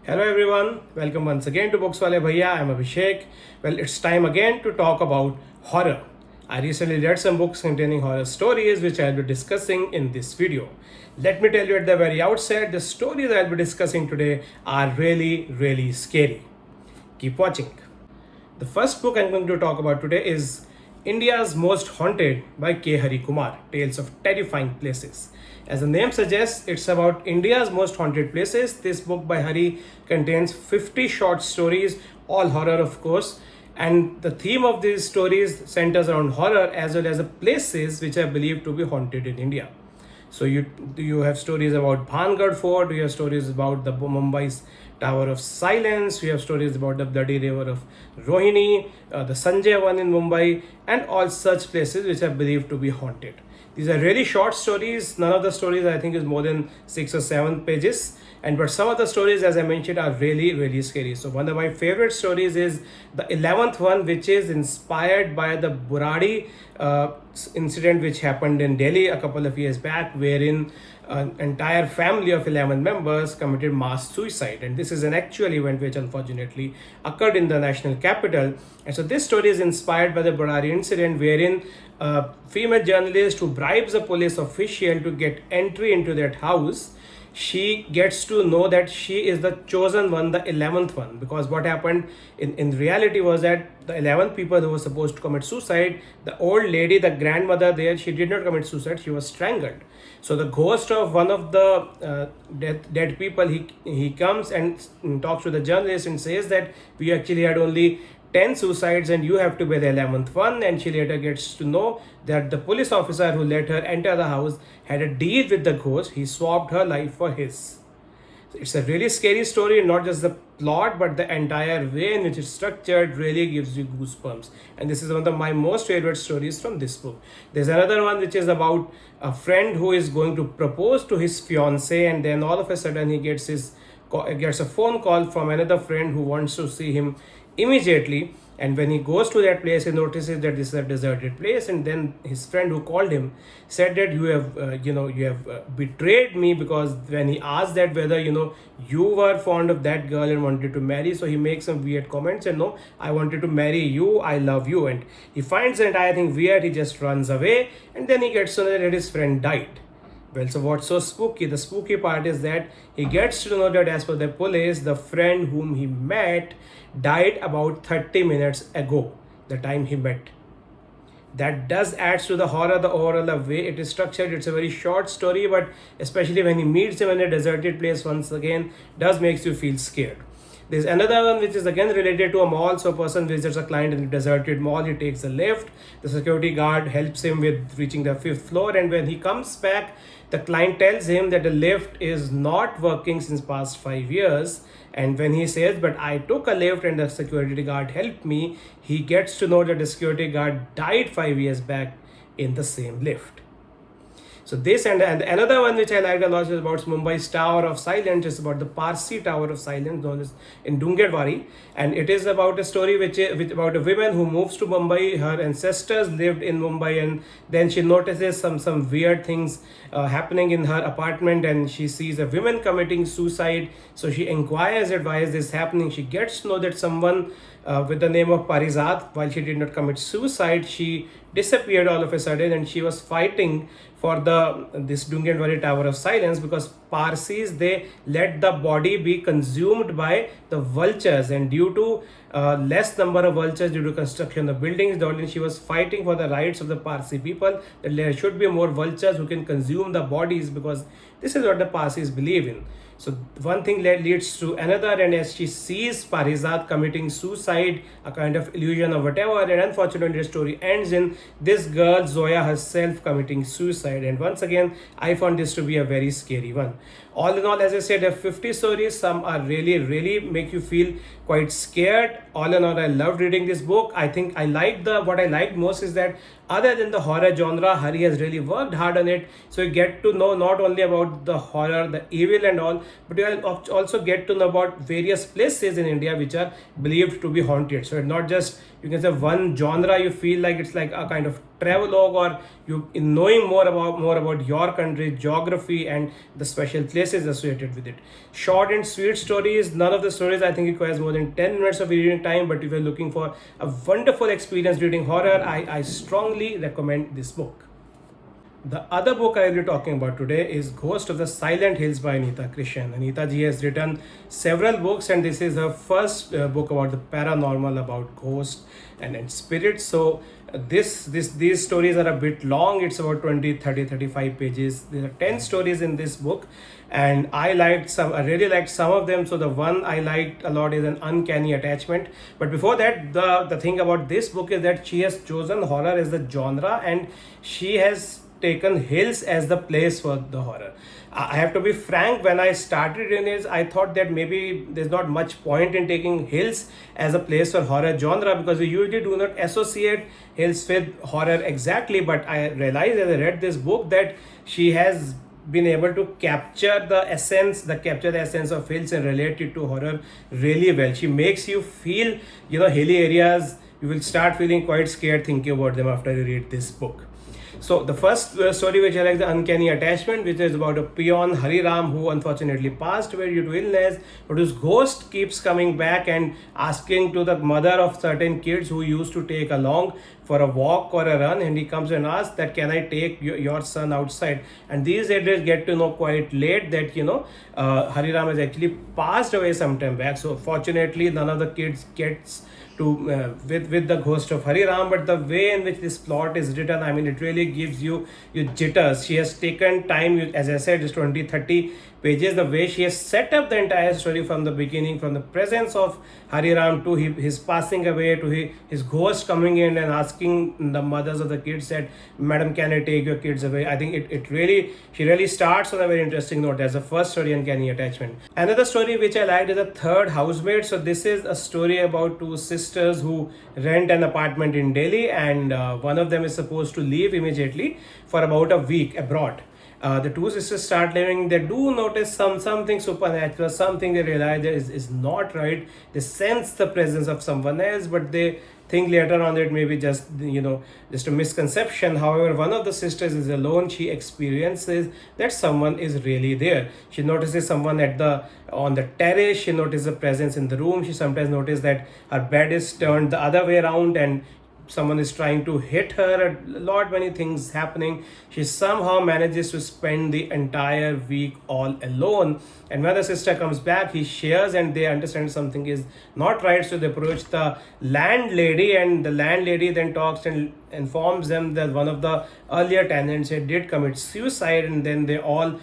Hello everyone, welcome once again to wale Bhaiya. I'm Abhishek. Well, it's time again to talk about horror. I recently read some books containing horror stories which I'll be discussing in this video. Let me tell you at the very outset, the stories I'll be discussing today are really scary. Keep watching. The first book I'm going to talk about today is India's Most Haunted by K. Hari Kumar, Tales of Terrifying Places. As the name suggests, it's about India's most haunted places. This book by Hari contains 50 short stories, all horror of course, and the theme of these stories centers around horror as well as the places which are believed to be haunted in India. So you have stories about Bhangad Fort, you have stories about the Mumbai's Tower of Silence, you have stories about the Bloody River of Rohini, the Sanjay one in Mumbai, and all such places which are believed to be haunted. These are really short stories. None of the stories I think is more than 6 or 7 pages. But some of the stories, as I mentioned, are really scary. So one of my favorite stories is the 11th one, which is inspired by the Buradi incident which happened in Delhi a couple of years back, wherein an entire family of 11 members committed mass suicide. And this is an actual event which unfortunately occurred in the national capital. And so this story is inspired by the Buradi incident, wherein a female journalist who bribes a police official to get entry into that house, she gets to know that she is the chosen one, the 11th one, because what happened in reality was that the 11th people who were supposed to commit suicide, the old lady, the grandmother there, she did not commit suicide, she was strangled. So the ghost of one of the dead people, he comes and talks to the journalist and says that we actually had only 10 suicides and you have to be the 11th one. And she later gets to know that the police officer who let her enter the house had a deal with the ghost. He swapped her life for his. So it's a really scary story, not just the plot but the entire way in which it's structured really gives you goosebumps. And this is one of my most favorite stories from this book. There's another one which is about a friend who is going to propose to his fiancée, and then all of a sudden he gets a phone call from another friend who wants to see him immediately. And when he goes to that place, he notices that this is a deserted place. And then his friend who called him said that you have betrayed me, because when he asked that whether you were fond of that girl and wanted to marry, so he makes some weird comments and no, I wanted to marry you, I love you. And he finds the entire thing weird. He just runs away, and then he gets to know that his friend died. Well, so what's so spooky? The spooky part is that he gets to know that as per the police, the friend whom he met died about 30 minutes ago, the time he met. That does adds to the horror, the overall way it is structured. It's a very short story, but especially when he meets him in a deserted place once again, does makes you feel scared. There's another one which is again related to a mall. So a person visits a client in a deserted mall. He takes a lift. The security guard helps him with reaching the 5th floor. And when he comes back, the client tells him that the lift is not working since past 5 years. And when he says, but I took a lift and the security guard helped me, he gets to know that the security guard died 5 years back in the same lift. So this and another one which I liked a lot is about Mumbai's Tower of Silence. It's about the Parsi Tower of Silence known as in Dungarwadi, and it is about a story which about a woman who moves to Mumbai. Her ancestors lived in Mumbai, and then she notices some weird things happening in her apartment, and she sees a woman committing suicide. So she inquires that why is this happening. She gets to know that someone with the name of Parizat, while she did not commit suicide, she disappeared all of a sudden, and she was fighting for this Dungarwadi Tower of Silence, because Parsis, they let the body be consumed by the vultures, and due to less number of vultures due to construction of buildings, she was fighting for the rights of the Parsi people, that there should be more vultures who can consume the bodies, because this is what the Parsis believe in. So one thing leads to another, and as she sees Parizat committing suicide, a kind of illusion or whatever, and unfortunately the story ends in this girl Zoya herself committing suicide. And once again, I found this to be a very scary one. All in all, as I said, there are 50 stories. Some are really make you feel quite scared. All in all, I loved reading this book. I think what I liked most is that other than the horror genre, Hari has really worked hard on it. So you get to know not only about the horror, the evil and all, but you also get to know about various places in India which are believed to be haunted. So not just you can say one genre you feel like it's like a kind of travelogue, or you in knowing more about your country geography and the special places associated with it. Short and sweet stories. None of the stories I think requires more than 10 minutes of reading time, but if you're looking for a wonderful experience reading horror, I strongly recommend this book. The other book I will be talking about today is Ghost of the Silent Hills by Anita Krishan. Anita ji has written several books, and this is her first book about the paranormal, about ghosts and spirits. So these stories are a bit long. It's about 20, 30, 35 pages. There are 10 stories in this book, and I really liked some of them. So the one I liked a lot is An Uncanny Attachment. But before that, the thing about this book is that she has chosen horror as the genre, and she has taken hills as the place for the horror. I have to be frank, when I started in this, I thought that maybe there's not much point in taking hills as a place for horror genre, because we usually do not associate hills with horror exactly. But I realized as I read this book that she has been able to capture the essence of hills and relate it to horror really well. She makes you feel, hilly areas. You will start feeling quite scared thinking about them after you read this book. So the first story which I like, The Uncanny Attachment, which is about a peon, Hari Ram, who unfortunately passed away due to illness, but whose ghost keeps coming back and asking to the mother of certain kids who used to take along for a walk or a run, and he comes and asks that, can I take your son outside? And these adults get to know quite late that Hari Ram has actually passed away some time back. So fortunately none of the kids gets to with the ghost of Hari Ram. But the way in which this plot is written, I mean, it really gives you jitters. She has taken time, as I said, just 20-30 pages. The way she has set up the entire story from the beginning, from the presence of Hari Ram to his passing away, to his ghost coming in and asking the mothers of the kids that, madam, can I take your kids away? I think she really starts on a very interesting note as the first story, Uncanny Attachment. Another story which I liked is The Third Housemaid. So this is a story about two sisters who rent an apartment in Delhi, and one of them is supposed to leave immediately for about a week abroad. The two sisters start living. They do notice something supernatural, something they realize that is not right. They sense the presence of someone else, but they think later on that it may be just a misconception. However, one of the sisters is alone. She experiences that someone is really there. She notices someone on the terrace. She notices a presence in the room. She sometimes notices that her bed is turned the other way around and someone is trying to hit her. Many things happening. She somehow manages to spend the entire week all alone, and when the sister comes back, he shares and they understand something is not right. So they approach the landlady, and the landlady then talks and informs them that one of the earlier tenants did commit suicide, and then they all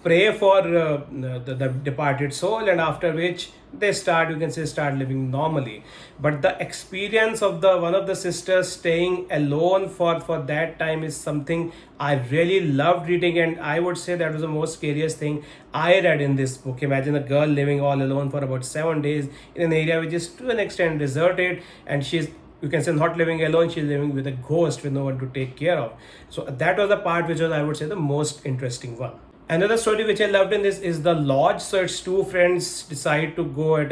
pray for the departed soul, and after which they start living normally. But the experience of one of the sisters staying alone for that time is something I really loved reading, and I would say that was the most scariest thing I read in this book. Imagine a girl living all alone for about 7 days in an area which is to an extent deserted, and she's, you can say, not living alone, she's living with a ghost with no one to take care of. So that was the part which was, I would say, the most interesting one. Another story which I loved in this is The Lodge. So it's two friends decide to go at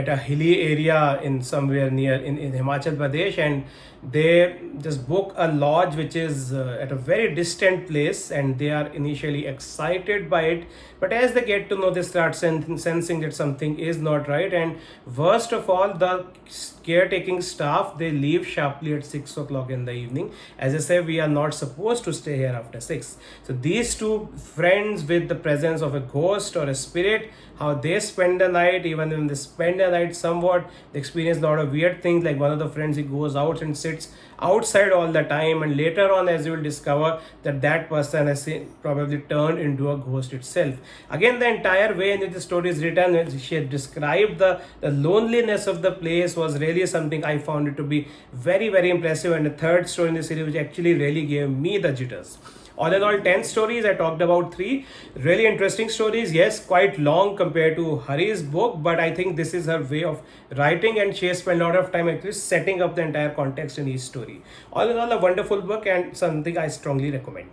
a hilly area in somewhere near in Himachal Pradesh, and they just book a lodge which is at a very distant place, and they are initially excited by it, but as they get to know, they start sensing that something is not right. And worst of all, the caretaking staff, they leave sharply at 6 o'clock in the evening. As I say, we are not supposed to stay here after 6. So these two friends, with the presence of a ghost or a spirit, how they spend the night. Even when they spend the night somewhat, they experience a lot of weird things. Like one of the friends, he goes out and sits outside all the time, and later on, as you will discover, that person has probably turned into a ghost itself. Again, the entire way in which the story is written, she had described the loneliness of the place, was really something I found it to be very, very impressive. And the third story in the series which actually really gave me the jitters. All in all, 10 stories. I talked about 3 really interesting stories. Yes, quite long compared to Hari's book, but I think this is her way of writing, and she has spent a lot of time actually setting up the entire context in each story. All in all, a wonderful book and something I strongly recommend.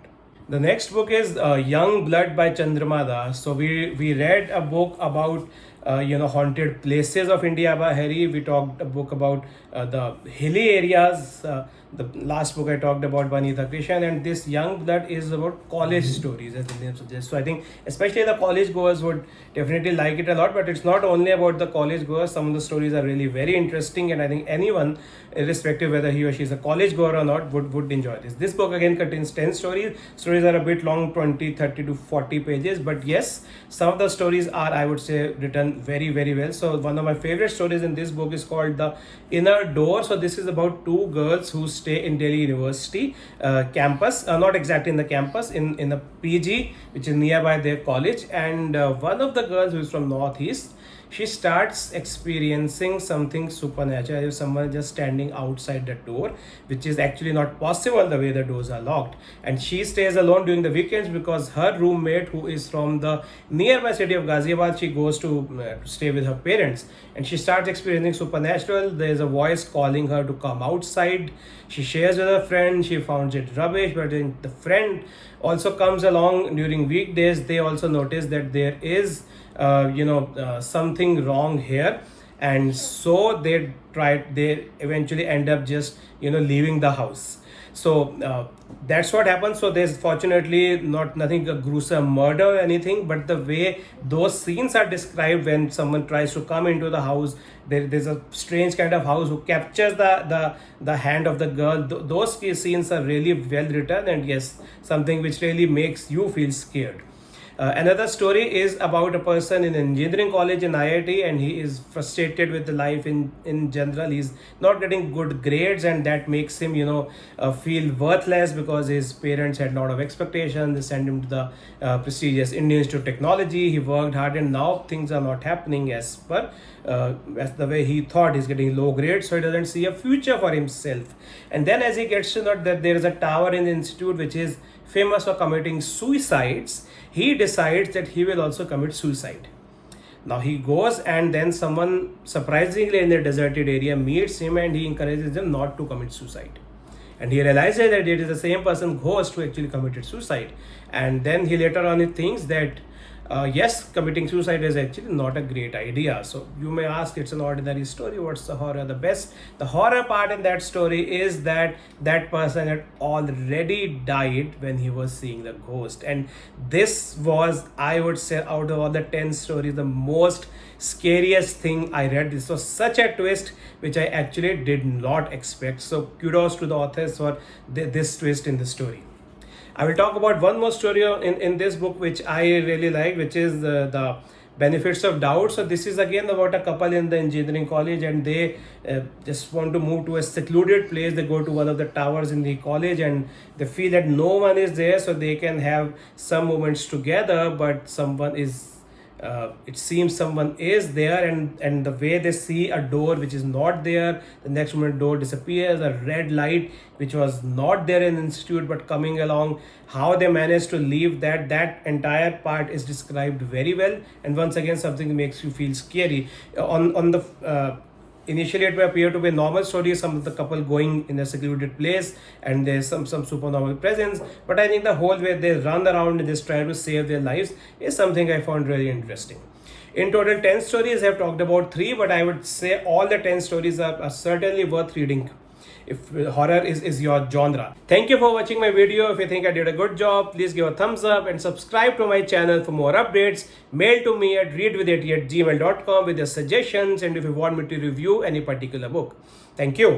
The next book is Young Blood by Chandrama Das. So we read a book about haunted places of India by Harry. We talked a book about the hilly areas. The last book I talked about Vanitha Krishan, and this Young Blood is about college stories, as the name suggests. So I think especially the college goers would definitely like it a lot. But it's not only about the college goers. Some of the stories are really very interesting, and I think anyone, irrespective whether he or she is a college goer or not, would enjoy this. This book again contains 10 stories. Stories are a bit long, 20, 30 to 40 pages, but yes, some of the stories are, I would say, written very, very well. So one of my favorite stories in this book is called The Inner Door. So this is about two girls who stay in Delhi University campus, not exactly in the campus, in a PG which is nearby their college, and one of the girls who is from Northeast, she starts experiencing something supernatural. If someone is just standing outside the door, which is actually not possible the way the doors are locked, and she stays alone during the weekends because her roommate, who is from the nearby city of Ghaziabad, she goes to stay with her parents, and she starts experiencing supernatural. There is a voice calling her to come outside. She shares with her friend, she finds it rubbish, but then the friend also comes along during weekdays. They also notice that there is something wrong here, and so they eventually end up just leaving the house. So that's what happens. So there's fortunately nothing a gruesome murder or anything, but the way those scenes are described when someone tries to come into the house, there's a strange kind of house who captures the hand of the girl. Those scenes are really well written, and yes, something which really makes you feel scared. Another story is about a person in engineering college in IIT, and he is frustrated with the life in general. He's not getting good grades, and that makes him feel worthless because his parents had a lot of expectations. They sent him to the prestigious Indian Institute of Technology. He worked hard, and now things are not happening as the way he thought. He's getting low grades, so he doesn't see a future for himself. And then as he gets to know that there is a tower in the institute which is famous for committing suicides, he decides that he will also commit suicide. Now he goes, and then someone surprisingly in the deserted area meets him, and he encourages him not to commit suicide. And he realizes that it is the same person, Ghost, who actually committed suicide. And then he later on thinks that yes, committing suicide is actually not a great idea. So you may ask, it's an ordinary story, what's the horror? The horror part in that story is that that person had already died when he was seeing the ghost. And this was, I would say, out of all the 10 stories, the most scariest thing I read. This was such a twist which I actually did not expect. So kudos to the authors for this twist in the story. I will talk about one more story in this book which I really like, which is the Benefits of Doubt. So this is again about a couple in the engineering college, and they just want to move to a secluded place. They go to one of the towers in the college, and they feel that no one is there, so they can have some moments together, but someone is it seems someone is there, and the way they see a door which is not there, the next moment door disappears. A red light which was not there in the institute but coming along, how they managed to leave that entire part is described very well. And once again, something makes you feel scary. On the initially it may appear to be a normal story, some of the couple going in a secluded place, and there's some supernormal presence, but I think the whole way they run around and just try to save their lives is something I found really interesting. In total 10 stories, I have talked about 3, but I would say all the 10 stories are certainly worth reading if horror is your genre. Thank you for watching my video. If you think I did a good job, please give a thumbs up and subscribe to my channel for more updates. Mail to me at readwith80@gmail.com with your suggestions, and if you want me to review any particular book. Thank you.